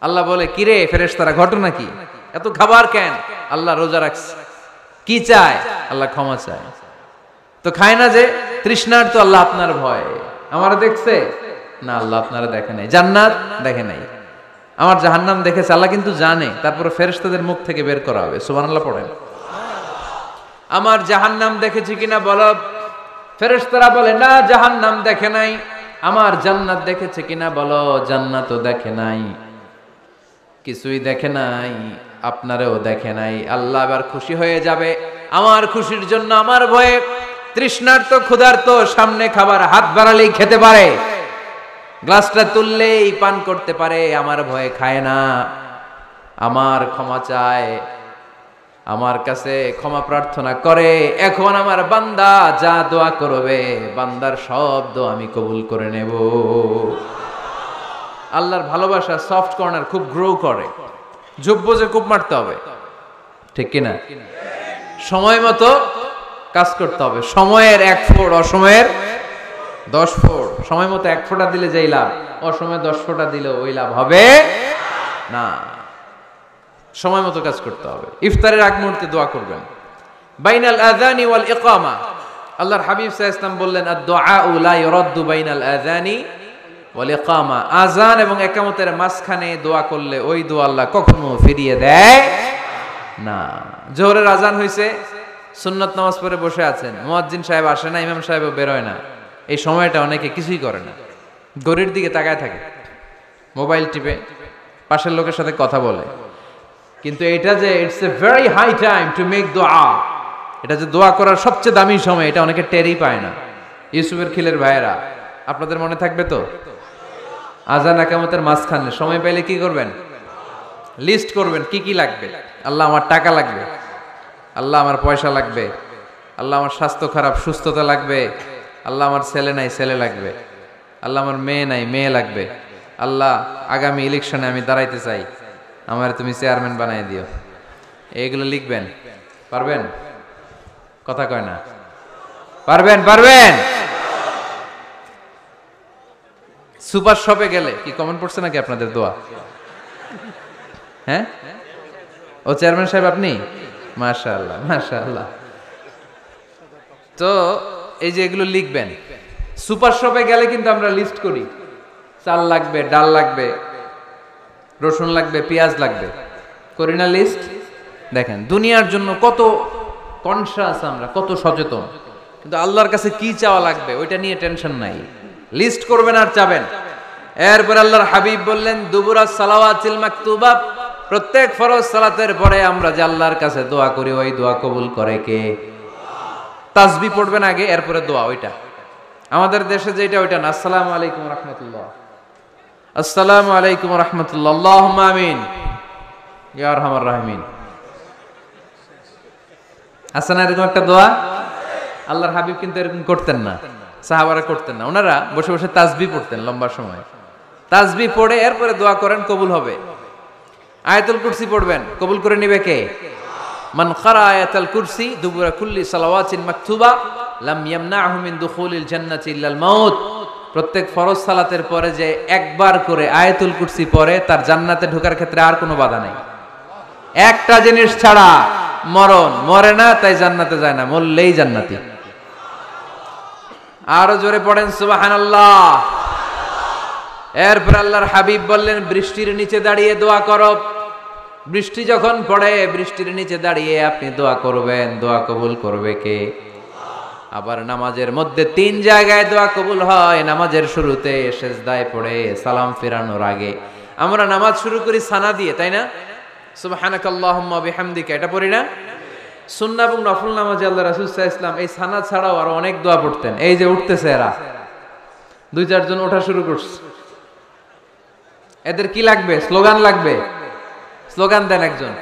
আল্লাহ বলে, কিরে ফেরেশতারা, ঘটনা কি? এত খাবার কেন? আল্লাহ রোজা রাখছে। কি চায়? আল্লাহ ক্ষমা চায়। তো খায় না যে তৃষ্ণার, তো আল্লাহ আপনার ভয়। আমার দেখছে না, আল্লাহ আপনারা দেখে নাই। জান্নাত দেখে নাই, আমার জাহান্নাম দেখেছে। আল্লাহ কিন্তু জানে, তারপরে ফেরেশতাদের মুখ থেকে বের করা হবে। সুবহানাল্লাহ পড়েন। আমার জাহান্নাম দেখেছি কিনা বলো। ফেরেশতারা বলে, না জাহান্নাম দেখে নাই। আমার জান্নাত দেখেছে কিনা বলো। জান্নাতও দেখে নাই, কিছুই দেখে নাই, আপনারেও দেখে নাই। আল্লাহ এবার খুশি হয়ে যাবে। আমার খুশির জন্য আমার ভয়ে তৃষ্ণার্ত ক্ষুধার্ত সামনে খাবার হাত বাড়ালেই খেতে পারে, গ্লাসটা তুললেই পান করতে পারে, আমার ভয়ে খায় না। আমার ক্ষমা চায়, আমার কাছে ক্ষমা প্রার্থনা করে। এখন আমার বান্দা যা দোয়া করবে, বান্দার সব দোয়া আমি কবুল করে নেব। আল্লাহর ভালোবাসা সফট কর্নার খুব গ্রো করে, যোগ্য যে খুব মারতে হবে, ঠিক কিনা? সময় মতো কাজ করতে হবে। সময়ের 1 ফোঁট, অসময়ের 10 ফোঁট। সময় মতো 1 ফোঁটা দিলে যেই লাভ, অসময়ে 10 ফোঁটা দিলে ওই লাভ হবে না। সময় মতো কাজ করতে হবে। ইফতারের আগ মুহূর্তে দোয়া করবেন। বাইনাল আযানি ওয়াল ইকামা, আল্লাহর হাবিব সাল্লাল্লাহু আলাইহি ওয়াসাল্লাম বললেন, আদ-দুআউ লা ইউরাদ্দু বাইনাল আযানি ওয়াল ইকামা। আযান এবং ইকামতের মাঝখানে দোয়া করলে ওই দোয়া আল্লাহ কখনো ফিরিয়ে দেয় না। জোহরের আযান হইছে, সুন্নাত নামাজ পড়ে বসে আছেন, মুয়াজ্জিন সাহেব আসে না, ইমাম সাহেবও বেরোয় না। এই সময়টা অনেকে কিছুই করে না, ঘড়ির দিকে তাকায় থাকে, মোবাইল টিপে, পাশের লোকের সাথে কথা বলে। কিন্তু এটা যে it's a very high time to make দোয়া, এটা যে দোয়া করার সবচেয়ে দামি সময়, এটা অনেকে টেরই পায় না। ইউসুফের খিলের ভাইয়েরা, আপনাদের মনে থাকবে তো? আযান ইকামতের মাঝখানে সময় পাইলে কি করবেন? লিস্ট করবেন কি কি লাগবে। আল্লাহ আমার টাকা লাগবে, আল্লাহ আমার পয়সা লাগবে, আল্লাহ আমার স্বাস্থ্য খারাপ, সুস্থতা লাগবে, আল্লাহ আমার ছেলে নাই, ছেলে লাগবে, আল্লাহ আমার মেয়ে নাই, মেয়ে লাগবে, আল্লাহ আগামী ইলেকশনে আমি দাঁড়াইতে চাই, আমার তুমি চেয়ারম্যান বানাই দিও। এইগুলো লিখবেন। পারবেন? কথা কয় না। পারবেন? পারবেন? সুপার শপে গেলে কি কমেন্ট পড়ছে নাকি আপনাদের দোয়া? হ্যাঁ, ও চেয়ারম্যান সাহেব আপনি? মাশাআল্লাহ, মাশাআল্লাহ। তো এই যে এগুলো লিখবেন। সুপার শপে গেলে কিন্তু আমরা লিস্ট করি, চাল লাগবে, ডাল লাগবে, রসুন লাগবে, পেঁয়াজ লাগবে, করি না লিস্ট? দেখেন দুনিয়ার জন্য কত কনশাস আমরা, কত সচেতন, কিন্তু আল্লাহর কাছে কি চাওয়া লাগবে ওইটা নিয়ে টেনশন নাই। লিস্ট করবেন আর চাবেন। এরপর আল্লাহর হাবিব বললেন, দুবুরা সালাওয়াতিল মাকতুবা, প্রত্যেক ফরজ সালাতের পরে আমরা যে আল্লাহর কাছে দোয়া করি, ওই দোয়া কবুল করে কে? তাসবিহ পড়বেন আগে, এরপরে দোয়া। ওইটা আমাদের দেশে যেটা, ওইটা না। আসসালামু আলাইকুম রাহমাতুল্লাহ, আসসালামু আলাইকুম রাহমাতুল্লাহ, আল্লাহুম্মা আমিন ইয়া আরহামার রাহিমিন। আছে না এরকম একটা দোয়া? আল্লাহর হাবিব কিন্তু এরকম করতেন না, সাহাবারা করতেন না। ওনারা বসে বসে তাসবিহ পড়তেন লম্বা সময়। তাসবিহ পড়ে এরপরে দোয়া করেন, কবুল হবে। আয়াতুল কুরসি পড়বেন, কবুল করে নিবে কে? মান ক্বারা আয়াতুল কুরসি দুবুরা কুল্লি সালাওয়াতিন মাকতুবা লাম ইয়ামনাহু মিন দুখুলিল জান্নাতি ইল্লাল মাউত। প্রত্যেক ফরজ সালাতের পরে যে একবার করে আয়াতুল কুরসি পড়ে, তার জান্নাতে ঢোকার ক্ষেত্রে আর কোনো বাধা নাই। একটা জিনিস ছাড়া, মরণ। মরে না তাই জান্নাতে যায় না, মরলেই জান্নাতি। আরো জোরে পড়েন সুবহানাল্লাহ। এরপর আল্লাহর হাবিব বললেন, বৃষ্টির নিচে দাঁড়িয়ে দোয়া করো। বৃষ্টি যখন পড়ে, বৃষ্টির নিচে দাঁড়িয়ে আপনি দোয়া করবেন, দোয়া কবুল করবে কে? আবার নামাজের মধ্যে 3 জায়গায় দোয়া কবুল হয়। নামাজের শুরুতে, সেজদায় পড়ে, সালাম ফেরানোর আগে। আমরা নামাজ শুরু করি সানা দিয়ে, তাই না? সুবহানাকাল্লাহুম্মা বিহামদিকা, এটা পড়ি না? সুন্নাহ এবং নফল নামাজে আল্লাহ রাসূল সাল্লাল্লাহু আলাইহি ওয়াসাল্লাম এই সানা ছাড়াও আরো অনেক দোয়া পড়তেন। এই যে উঠতেছে এরা, 2-4 জন ওঠা শুরু করছে, এদের কি লাগবে? স্লোগান লাগবে। স্লোগান দেন একজন।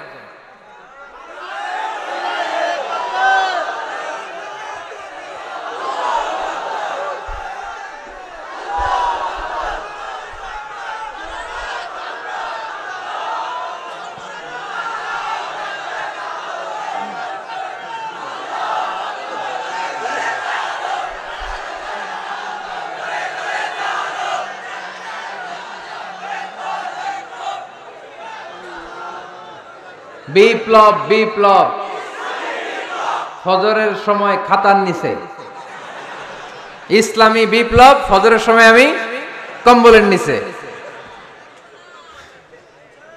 বিপ্লব বিপ্লব। ফজরের সময় খাতার নিচে, ইসলামী বিপ্লব। ফজরের সময় আমি কম্বলের নিচে।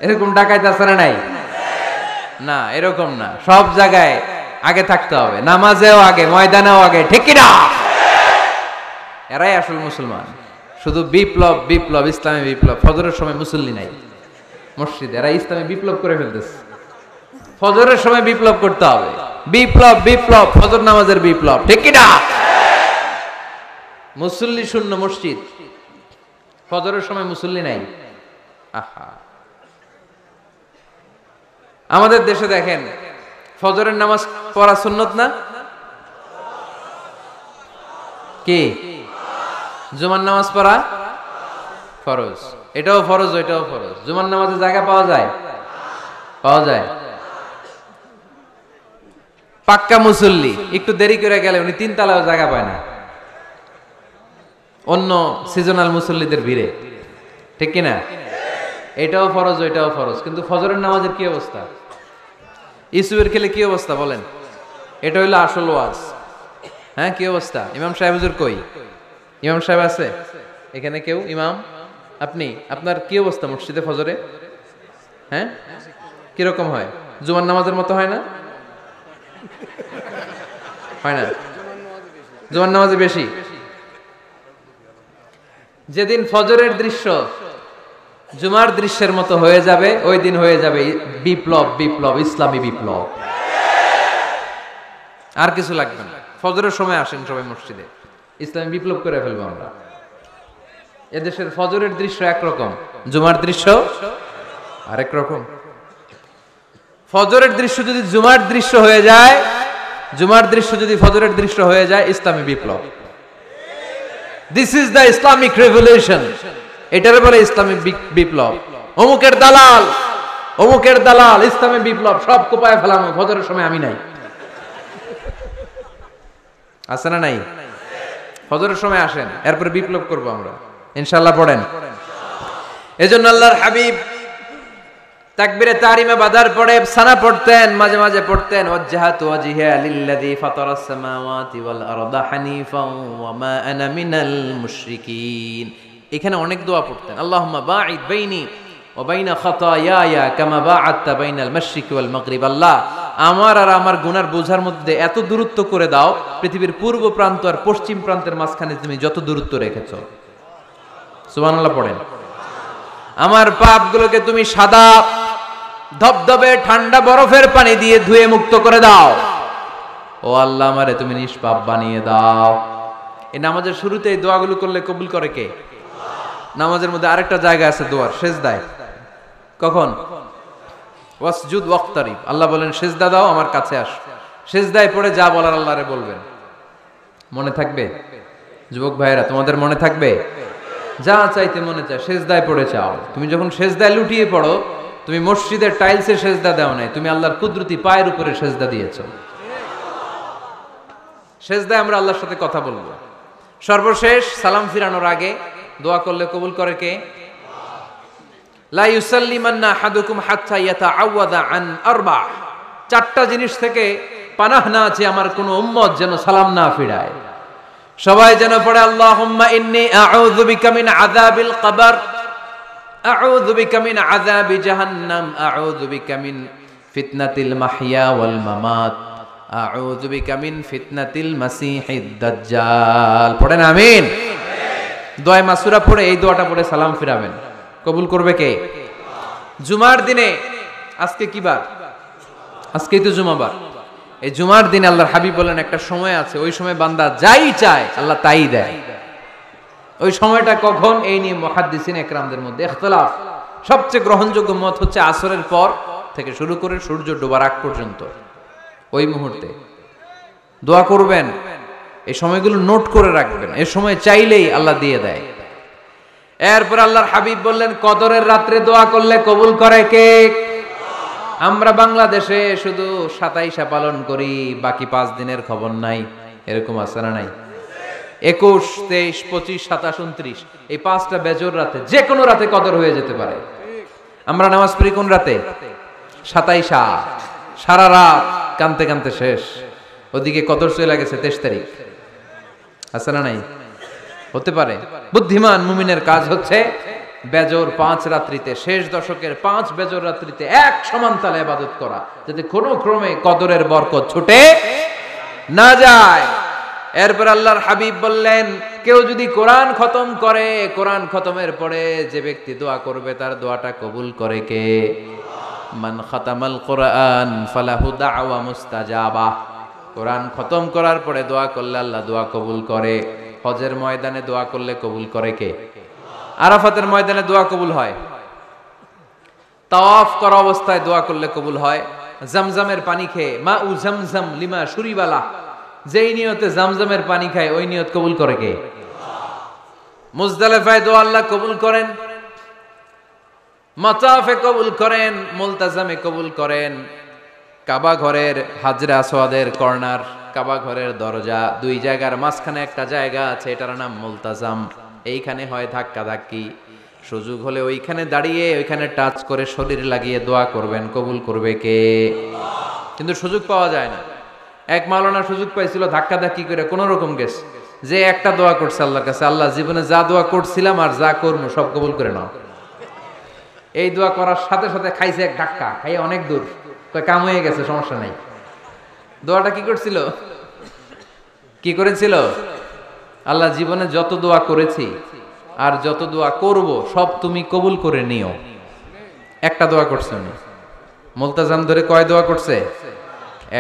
এরকম ডাকাইতে আছে না নাই? না, এরকম না। সব জায়গায় আগে থাকতে হবে, নামাজেও আগে, ময়দানেও আগে, ঠিক কি না? এরাই আসল মুসলমান। শুধু বিপ্লব বিপ্লব, ইসলামী বিপ্লব। ফজরের সময় মুসল্লি নাই মসজিদে, এরা ইসলামী বিপ্লব করে ফেলতেছে। ফজরের সময় বিপ্লব করতে হবে, বিপ্লব বিপ্লব, ফজর নামাজের বিপ্লব, ঠিক কি না? মুসল্লি শূন্য মসজিদ, ফজরের সময় মুসল্লি নাই। আহা, আমাদের দেশে দেখেন, ফজরের নামাজ পড়া সুন্নত না? কি? জুমার নামাজ পড়া ফরজ। এটাও ফরজ, ওইটাও ফরজ। জুমার নামাজে জায়গা পাওয়া যায়? পাওয়া যায়। পাক্কা মুসল্লি একটু দেরি করে গেলে উনি 3 তলাও জায়গা পায় না, অন্য সিজনাল মুসল্লিদের ভিড়ে, ঠিক কিনা? এটাও ফরজ, ওইটাও ফরজ। কিন্তু ফজরের নামাজের কি অবস্থা? ইসুবের খেলে কি অবস্থা বলেন? এটা হইলো আসল ওয়াজ। হ্যাঁ, কি অবস্থা? ইমাম সাহেব হুজুর কই? ইমাম সাহেব আছে এখানে? কেউ ইমাম? আপনি, আপনার কি অবস্থা মসজিদে ফজরে? হ্যাঁ, কিরকম হয়? জুমার নামাজের মতো হয় না? হয় না? জুমার নামাজে বেশি। যেদিন ফজরের দৃশ্য জুমার দৃশ্যের মতো হয়ে যাবে, ওই দিন হয়ে যাবে বিপ্লব বিপ্লব, ইসলামী বিপ্লব। আর কিছু লাগবে না। ফজরের সময় আসেন সবাই মসজিদে, ইসলামী বিপ্লব করে ফেলবো আমরা। এদেশের ফজরের দৃশ্য একরকম, জুমার দৃশ্য আরেক রকম। ফজরের দৃশ্য যদি জুমার দৃশ্য হয়ে যায়, জুমার দৃশ্য যদি ফজরের দৃশ্য হয়ে যায়, ইসলামী বিপ্লব। This is the Islamic revolution. এটারে বলে ইসলামী বিপ্লব। অমুকের দালাল, অমুকের দালাল, ইসলামী বিপ্লব সব কোপায় ফেলানো। ফজরের সময় আমি নাই, আছে না নাই? ফজরের সময় আসেন, এরপরে বিপ্লব করবো আমরা ইনশাআল্লাহ। পড়েন। এজন্য আল্লাহর হাবিব তাকবীরে তাহরিমে বাদার পড়ে সানা পড়তেন, মাঝে মাঝে পড়তেন ওয়াজহাতু ওয়াজহিয়া লিল্লাযী ফাতারাস সামাওয়াতি ওয়াল আরদা হানিফাও ওয়া মা আনা মিনাল মুশরিকিন। এখানে অনেক দোয়া পড়তেন। আল্লাহুম্মা বাঈদ বাইনি ওয়া বাইনা খাতায়ায়া কামা বাআদতা বাইনাল মাশরিকি ওয়াল মাগরিব। আল্লাহ, আমার আর আমার গুনার বোঝার মধ্যে এত দূরত্ব করে দাও, পৃথিবীর পূর্ব প্রান্ত আর পশ্চিম প্রান্তের মাঝখানে তুমি যত দূরত্ব রেখেছো। সুবহানাল্লাহ পড়েন। আমার পাপগুলোকে তুমি সাদা ধবধবে ঠান্ডা বরফের পানি দিয়ে ধুয়ে মুক্ত করে দাও। ও আল্লাহ, আমারে তুমি নিষ্পাপ বানিয়ে দাও। এই নামাজের শুরুতে এই দোয়াগুলো করলে কবুল করে কে? নামাজের মধ্যে আরেকটা জায়গা আছে দোয়ার, সেজদায়। কখন? ওয়াসজুদ ওয়াক্তারিব। আল্লাহ বলেন সেজদা দাও, আমার কাছে আস। সেজদায় পড়ে যা বলার আল্লাহরে বলবেন। মনে থাকবে? যুবক ভাইয়েরা, তোমাদের মনে থাকবে? যা চাইতে মনে চায় সেজদায় পড়ে চাও। তুমি যখন সেজদায় লুটিয়ে পড়ো, তুমি মসজিদের টাইলসে সেজদা দাও নাই, তুমি আল্লাহর কুদরতি পায়ের উপরে সেজদা দিয়েছো। সেজদায় আমরা আল্লাহর সাথে কথা বলবো। সর্বশেষ সালাম ফিরানোর আগে দোয়া করলে কবুল করে কে? লা ইউসাল্লিমান্না আহাদুকুম হাত্তা ইয়াতাআওয়াদা আন আরবা। 4টা জিনিস থেকে পানাহ না আছে আমার কোন উম্মত যেন সালাম না ফিরায়। সবাই যেন পড়ে আল্লাহুম্মা ইন্নী আউযু বিকা মিন আযাবিল কবর, আউযু বিকা মিন আযাবি জাহান্নাম, আউযু বিকা মিন ফিতনাতিল মাহইয়া ওয়াল মামাত, আউযু বিকা মিন ফিতনাতিল মাসিহিদ দাজ্জাল। পড়েন আমিন। দোয়া মাসুরা পড়ে এই দোয়াটা পড়ে সালাম ফিরাবেন। কবুল করবে কে? জুমার দিনে, আজকে কি বার? আজকেই তো জুমাবার। এই জুমার দিনে আল্লাহর হাবিব বলেন একটা সময় আছে, ওই সময় বান্দা যাই চায় আল্লাহ তাই দেয়। ওই সময়টা কখন? এই নিয়ে মুহাদ্দিসিন একরামদের মধ্যে ইখতিলাফ। সবচেয়ে গ্রহণযোগ্য মত হচ্ছে আসরের পর থেকে শুরু করে সূর্য ডোবার আগ পর্যন্ত, ওই মুহূর্তে দোয়া করবেন। এই সময়গুলো নোট করে রাখবেন, এই সময় চাইলেই আল্লাহ দিয়ে দেয়। এরপর আল্লাহর হাবিব বললেন কদরের রাত্রে দোয়া করলে কবুল করে কে? আমরা বাংলাদেশে শুধু 27 পালন করি, বাকি 5 দিনের খবর নাই। এরকম আছে না নাই? 21, 23, 25, 27, 29 এই 5টা বেজোর রাতে, যে কোনো রাতে কদর হয়ে যেতে পারে। আমরা নামাজ পড়ি কোন রাতে? 27 সারা রাত কানতে কানতে শেষ। ওদিকে কদর চলে গেছে 23 তারিখ। আছে না নাই? হতে পারে। বুদ্ধিমান মুমিনের কাজ হচ্ছে বেজর 5 রাত্রিতে, শেষ দশকের 5 বেজর রাত্রিতে এক সমান তালে ইবাদত করা, যাতে কোনো ক্রমে কদরের বরকত ছুটে না যায়। এরপর আল্লাহর হাবিব বললেন, কেউ যদি কোরআন খতম করে, কোরআন খতমের পরে যে ব্যক্তি দোয়া করবে তার দোয়াটা কবুল করে কে? মান খাতামাল কোরআন ফালাহু দাওয়া মুস্তাজাবা। কোরআন খতম করার পরে দোয়া করলে আল্লাহ দোয়া কবুল করে। হজের ময়দানে দোয়া করলে কবুল করে কে? আরাফাতের ময়দানে দোয়া কবুল হয়। তাওয়াফ করা অবস্থায় দোয়া করলে কবুল হয়। জামজামের পানি খেয়ে মা উ জামজাম লিমা শুরিবালা, যেই নিয়তে জামজামের পানি খায় ওই নিয়ত কবুল করে কে? মুজদালিফায় দোয়া আল্লাহ কবুল করেন, মাতাফে কবুল করেন, মুলতাজামে কবুল করেন। কাবা ঘরের হাজরে আসওয়াদের কর্নার, কাবা ঘরের দরজা, দুই জায়গার মাঝখানে একটা জায়গা আছে, এটার নাম মুলতাজাম। এইখানে হয় ধাক্কা ধাক্কি। সুযোগ হলে ওইখানে দাঁড়িয়ে ওইখানে টাচ করে শরীর লাগিয়ে দোয়া করবেন, কবুল করবে কে? কিন্তু সুযোগ পাওয়া যায় না। এক মাওলানা সুযোগ পাইছিল, ধাক্কা ধাক্কি করে কোন রকম গেছে, যে একটা দোয়া করছে আল্লাহর কাছে, আল্লাহ জীবনে যা দোয়া করছিলাম আর যা করবো সব কবুল করে নাও। এই দোয়া করার সাথে সাথে খাইছে এক ধাক্কা, খাইয়ে অনেক দূর, কাম হয়ে গেছে, সমস্যা নাই। দোয়াটা কি করছিল? কি করেছিল? আল্লাহ জীবনে যত দোয়া করেছি আর যত দোয়া করব সব তুমি কবুল করে নিও। একটা দোয়া করছে উনি। মুলতাজাম ধরে কয় দোয়া করছে?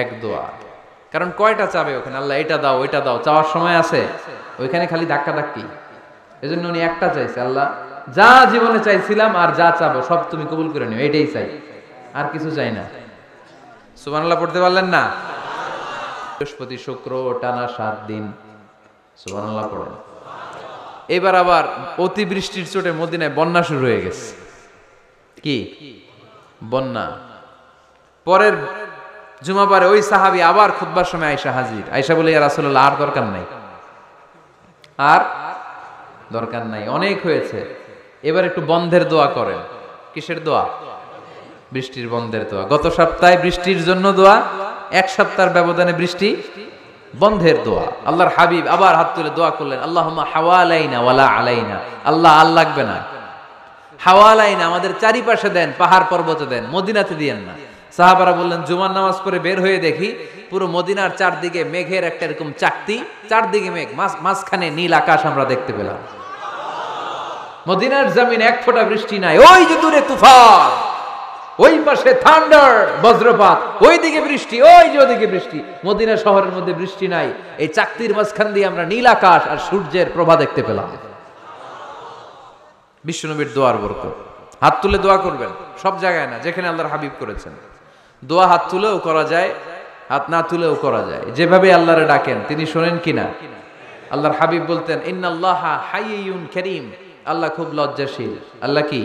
এক দোয়া। কারণ কয়টা চাবে ওখানে? আল্লাহ এটা দাও ওইটা দাও, চাওয়ার সময় আছে? ওইখানে খালি ধাক্কা ধাক্কি। এজন্য উনি একটা চাইছে, আল্লাহ যা জীবনে চাইছিলাম আর যা চাবো সব তুমি কবুল করে নিও, এটাই চাই, আর কিছু চাই না। সুবহানাল্লাহ পড়তে পারলেন না? বৃহস্পতি শুক্র টানা 7 দিন সুবহানাল্লাহ পড়েন। এবার আবার অতিবৃষ্টির চোটে মদিনায় বন্যা শুরু হয়ে গেছে। কি বন্যা? পরের জুমাবারে ওই সাহাবী আবার খুতবার সময় আয়েশা হাজির। আয়েশা বলে, ইয়া রাসূলুল্লাহ আর দরকার নাই, আর দরকার নাই, অনেক হয়েছে, এবার একটু বন্ধের দোয়া করেন। কিসের দোয়া? বৃষ্টির বন্ধের দোয়া। গত সপ্তাহে বৃষ্টির জন্য দোয়া, এক সপ্তাহের ব্যবধানে বৃষ্টি বন্ধের দোয়া। আল্লাহর হাবিব আবার হাত তুলে দোয়া করলেন, আল্লাহুম্মা হাওয়ালাইনা ওয়ালা আলাইনা। আল্লাহ আল লাগবে না, হাওয়ালাইনা আমাদের চারিপাশে দেন, পাহাড় পর্বতে দেন, মদিনাতে দিয়েন না। সাহাবারা বললেন, জুমার নামাজ পড়ে বের হয়ে দেখি পুরো মদিনার চারদিকে মেঘের একটা এরকম চাকতি, চারদিকে মেঘ, মাঝখানে নীল আকাশ আমরা দেখতে পেলাম। মদিনার জমিন এক ফোঁটা বৃষ্টি নাই। ওই যে দূরে তুফান, ওই পাশে থান্ডার বজ্রপাত, ওইদিকে বৃষ্টি, ওই যে ওদিকে বৃষ্টি। মদিনা শহরের মধ্যে বৃষ্টি নাই, এই চাকতির মাঝখান দিয়ে আমরা নীল আকাশ আর সূর্যের প্রভা দেখতে পেলাম। বিশ্বনবীর দোয়ার বরকত। হাত তুলে দোয়া করবেন, সব জায়গায় না, যেখানে আল্লাহর হাবিব করেছেন। দোয়া হাত তুলেও করা যায়, হাত না তুলেও করা যায়, যেভাবে আল্লাহরে ডাকেন তিনি শোনেন কিনা। আল্লাহর হাবিব বলতেন, ইন্নাল্লাহা হাইয়ুন কারীম, আল্লাহ খুব লজ্জাশীল। আল্লাহ কি?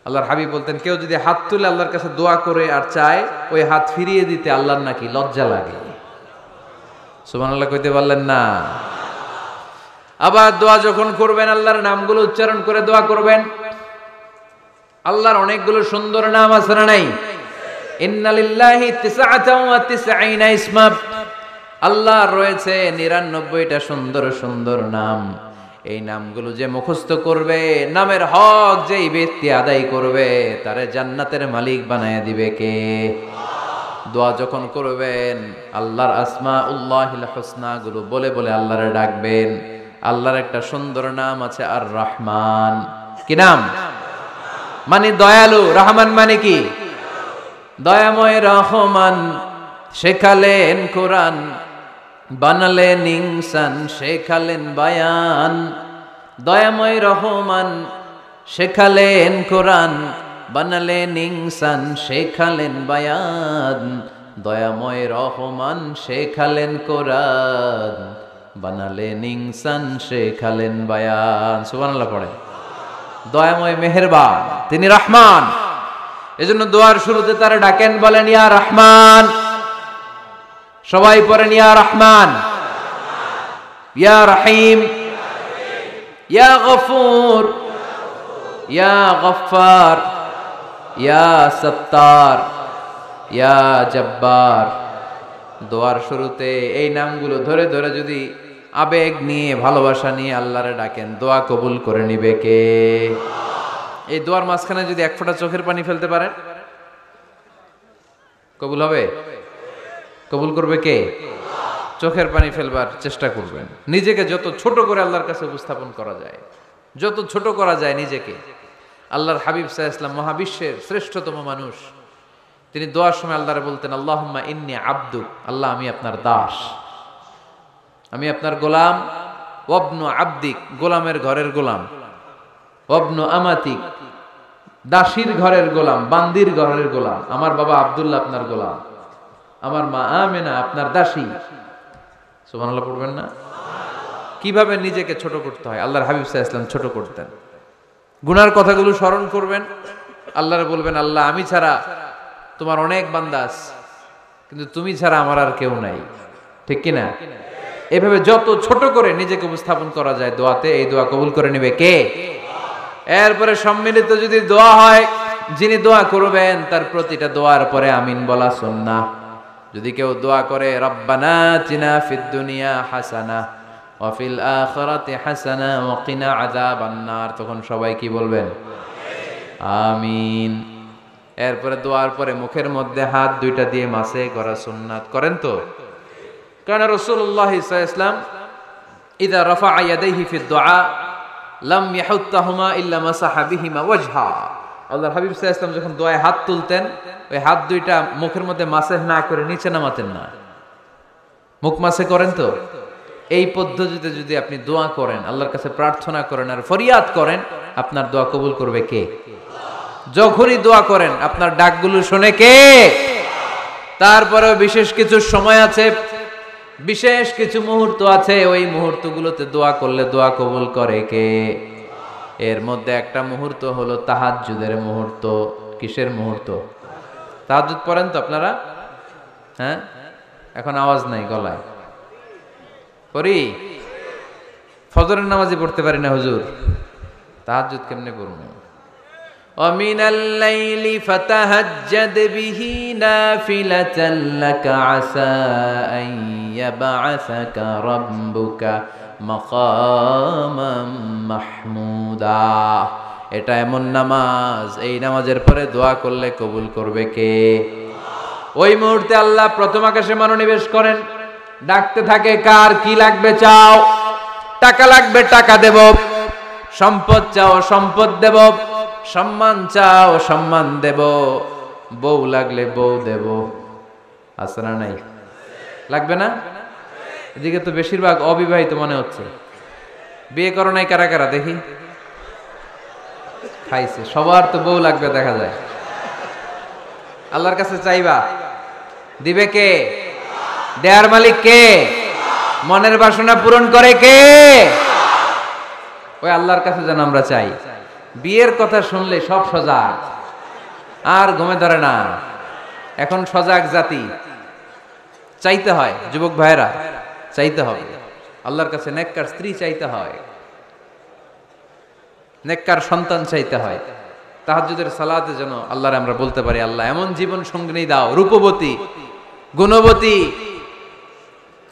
আল্লাহর হাবিব বলতেন, কেউ যদি হাত তুলে আল্লাহর কাছে দোয়া করে আর চায়, ওই হাত ফিরিয়ে দিতে আল্লাহর নাকি লজ্জা লাগে। সুবহানাল্লাহ কইতে পারলেন না? আবার দোয়া যখন করবেন আল্লাহর নামগুলো উচ্চারণ করে দোয়া করবেন। আল্লাহর অনেকগুলো সুন্দর নাম আছে না নাই? ইন্নালিল্লাহি 99 ইসমা, আল্লাহর রয়েছে 99টা সুন্দর সুন্দর নাম। এই নামগুলো যে মুখস্থ করবে, নামের হক যেই ব্যক্তি আদায় করবে, তারে জান্নাতের মালিক বানায় দিবে কে? দোয়া যখন করবেন আল্লাহর আসমাউল্লাহিল হুসনা গুলো বলে বলে আল্লাহরে ডাকবেন। আল্লাহর একটা সুন্দর নাম আছে আর রহমান। কি নাম? মানে দয়ালু। রহমান মানে কি? দয়াময়। রহমান শেখালেন কোরআন, বানালেন ইনসান, শেখালেন বায়ান। দয়াময় রহমান শেখালেন কোরআন, বানালেন ইনসান, শেখালেন বায়ান। দয়াময় রহমান শেখালেন কোরআন, বানালেন ইনসান, শেখালেন বায়ান। সুবহানাল্লাহ পড়ে। দয়াময় মেহেরবান, তিনি রহমান। এজন্য দোয়ার শুরুতে তারা ডাকেন, বলেন ইয়া রহমান। সবাই পড়েন ইয়া রহমান, ইয়া রহিম, ইয়া গফুর, ইয়া গফফার, ইয়া সত্তার, ইয়া জব্বার। দোয়ার শুরুতে এই নামগুলো ধরে ধরে যদি আবেগ নিয়ে ভালোবাসা নিয়ে আল্লাহরে ডাকেন, দোয়া কবুল করে নিবে কে? এই দোয়ার মাঝখানে যদি এক ফোঁটা চোখের পানি ফেলতে পারেন, কবুল হবে? কবুল করবে কে? চোখের পানি ফেলবার চেষ্টা করবেন। নিজেকে যত ছোট করে আল্লাহর কাছে উপস্থাপন করা যায়, যত ছোট করা যায় নিজেকে। আল্লাহর হাবিব সাল্লাল্লাহু আলাইহি ওয়াসাল্লাম মহাবিশ্বের শ্রেষ্ঠতম মানুষ, তিনি দোয়ার সময় আল্লাহরে বলতেন, আল্লাহুম্মা ইন্নী আবদুক, আল্লাহ আমি আপনার দাস, আমি আপনার গোলাম। ওয়াবনু আবদিক, গোলামের ঘরের গোলাম। ওয়াবনু আমাতিক, দাসীর ঘরের গোলাম, বান্দির ঘরের গোলাম। আমার বাবা আব্দুল্লাহ আপনার গোলাম, আমার মা আমেনা আপনার দাসী। সুবহানাল্লাহ পড়বেন না? কিভাবে নিজেকে ছোট করতে হয় আল্লাহর হাবিব সাল্লাল্লাহু আলাইহি ওয়াসাল্লাম ছোট করতেন। গুনার কথাগুলো স্মরণ করবেন, আল্লাহরে বলবেন, আল্লাহ আমি ছাড়া তোমার অনেক বান্দা আছে, কিন্তু তুমি ছাড়া আমার আর কেউ নাই। ঠিক কিনা? এভাবে যত ছোট করে নিজেকে উপস্থাপন করা যায় দোয়াতে, এই দোয়া কবুল করে নেবে কে? এরপরে সম্মিলিত যদি দোয়া হয়, যিনি দোয়া করবেন তার প্রতিটা দোয়ার পরে আমিন বলা সুন্নাহ। যদি কেউ দোয়া করে রব্বানা আতিনা ফিদ দুনিয়া হাসানাহ ওয়া ফিল আখিরাতি হাসানাহ ওয়া কিনা আযাবান নার, তখন সবাই কি বলবেন? আমিন। এরপরে দোয়ার পরে মুখের মধ্যে হাত দুইটা দিয়ে মাসে করা সুন্নাত। করেন তো? কারণ রাসূলুল্লাহ সাল্লাল্লাহু আলাইহি ওয়াসাল্লাম ইযা রাফা'a ইয়াদাইহি ফিদ দুআ লাম ইয়াহুত্তাহুমা ইল্লা মাসাহা বিহিমা ওয়াজহা। আল্লাহর হাবিব সাল্লাল্লাহু আলাইহি ওয়াসাল্লাম যখন দোয়ায় হাত তুলতেন, ওই হাত দুইটা মুখের মধ্যে মাসেহ না করে নিচে নামাতেন না। মুখ মাসে করেন তো? এই পদ্ধতিতে যদি আপনি দোয়া করেন, আল্লাহর কাছে প্রার্থনা করেন আর ফরিয়াদ করেন, আপনার দোয়া কবুল করবে কে? যখনই দোয়া করেন আপনার ডাকগুলো শুনে কে? তারপরেও বিশেষ কিছু সময় আছে, বিশেষ কিছু মুহূর্ত আছে, ওই মুহূর্তগুলোতে দোয়া করলে দোয়া কবুল করে কে? এর মধ্যে একটা মুহূর্ত হলো তাহাজ্জুদের মুহূর্ত। কিসের মুহূর্ত? তাহাজ্জুদ পড়েন তো আপনারা? হ্যাঁ, এখন আওয়াজ নাই গলায়। পড়ি? ফজরের নামাজই পড়তে পারি না হুজুর, তাহাজ্জুদ কেমনে পড়ব? ومن الليل فتهجد به نافلة لك عسى أن يبعثك ربك مقاما محمودا। এটা এমন নামাজ, এই নামাজের পরে দোয়া করলে কবুল করবে কে? ওই মুহূর্তে আল্লাহ প্রথম আকাশে মনোনিবেশ করেন, ডাকতে থাকে, কার কি লাগবে চাও? টাকা লাগবে টাকা দেব, সম্পদ চাও সম্পদ দেব, সম্মান চাও সম্মান দেব, বউ লাগলে বউ দেব। আছে না নাই? লাগবে না? এদিকে তো বেশিরভাগ অবিবাহিত মনে হচ্ছে। বিয়ে করো নাই কারা কারা দেখি? খাইছে। সবার তো বউ লাগবে দেখা যায়। আল্লাহর কাছে চাইবা, দিবে কে? দেয়ার মালিক কে? মনের বাসনা পূরণ করে কে? ওই আল্লাহর কাছে যেন আমরা চাই। বিয়ের কথা শুনলে সব সজাগ, আর ঘুমে ধরে না। এখন সজাগ জাতি, চাইতে হয়। যুবক ভাইরা চাইতে হবে আল্লাহর কাছে, নেককার স্ত্রী চাইতে হয়, নেককার সন্তান চাইতে হয়। তাহাজ্জুদের সালাতে যেন আল্লাহরে আমরা বলতে পারি, আল্লাহ এমন জীবন সঙ্গিনী দাও, রূপবতী, গুণবতী,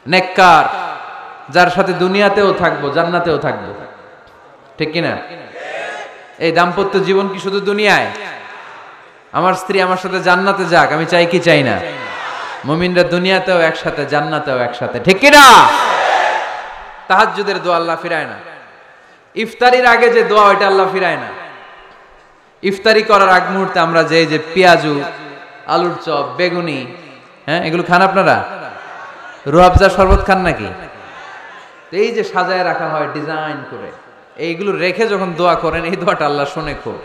নেককার, যার সাথে দুনিয়াতেও থাকবো জান্নাতেও থাকবো। ঠিক কিনা? এই দাম্পত্য জীবন কি শুধু দুনিয়ায়? আমার স্ত্রী আমার সাথে জান্নাতে যাক, আমি চাই কি চাই না? মুমিনরা দুনিয়াতেও একসাথে, জান্নাতেও একসাথে। ঠিক কিনা? তাহাজ্জুদের দোয়া আল্লাহ ফিরায় না। ইফতারির আগে যে দোয়া, ওইটা আল্লাহ ফিরায় না। ইফতারি করার আগ মুহূর্তে আমরা যে পেঁয়াজু, আলুর চপ, বেগুনি, হ্যাঁ, এগুলো খান আপনারা? রুয়াবজা শরবত খান নাকি? এই যে সাজায় রাখা হয় ডিজাইন করে, এইগুলো রেখে যখন দোয়া করেন, এই দোয়াটা আল্লাহ শোনে খুব।